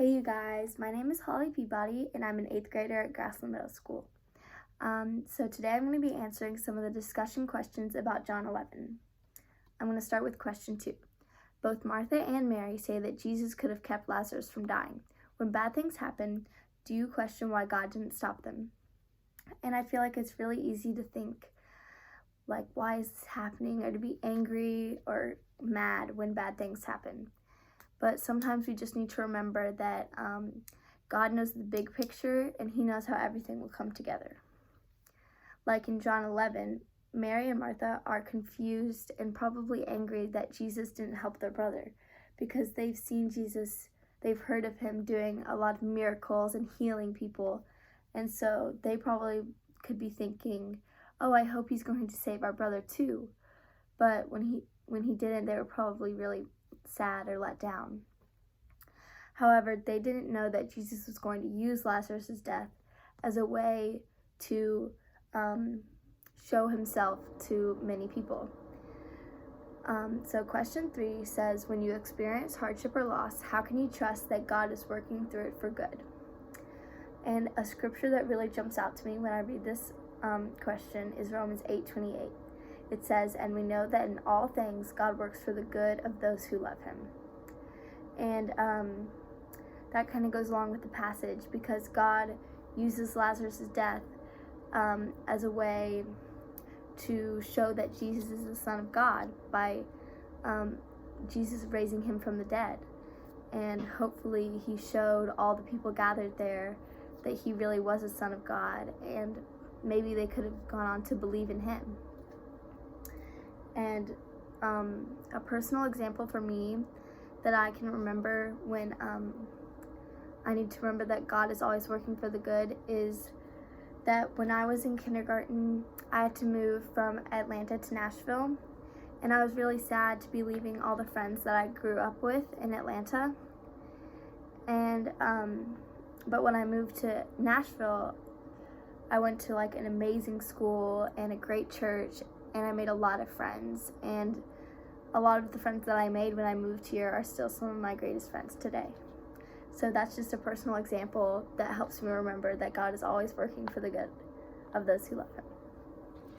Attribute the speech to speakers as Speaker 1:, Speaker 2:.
Speaker 1: Hey you guys, my name is Holly Peabody and I'm an 8th grader at Grassland Middle School. So today I'm going to be answering some of the discussion questions about John 11. I'm going to start with question 2. Both Martha and Mary say that Jesus could have kept Lazarus from dying. When bad things happen, do you question why God didn't stop them? And I feel like it's really easy to think, like, why is this happening, or to be angry or mad when bad things happen. But sometimes we just need to remember that God knows the big picture and He knows how everything will come together. Like in John 11, Mary and Martha are confused and probably angry that Jesus didn't help their brother because they've seen Jesus, they've heard of Him doing a lot of miracles and healing people. And so they probably could be thinking, oh, I hope He's going to save our brother too. But when he didn't, they were probably really sad or let down. However, they didn't know that Jesus was going to use Lazarus' death as a way to show Himself to many people. So question 3 says, when you experience hardship or loss, how can you trust that God is working through it for good? And a scripture that really jumps out to me when I read this question is Romans 8:28. It says, and we know that in all things God works for the good of those who love Him. And that kind of goes along with the passage because God uses Lazarus' death as a way to show that Jesus is the Son of God by Jesus raising Him from the dead. And hopefully He showed all the people gathered there that He really was the Son of God, and maybe they could have gone on to believe in Him. And a personal example for me that I can remember when I need to remember that God is always working for the good is that when I was in kindergarten, I had to move from Atlanta to Nashville, and I was really sad to be leaving all the friends that I grew up with in Atlanta. And but when I moved to Nashville, I went to like an amazing school and a great church, and I made a lot of friends, and a lot of the friends that I made when I moved here are still some of my greatest friends today. So that's just a personal example that helps me remember that God is always working for the good of those who love Him.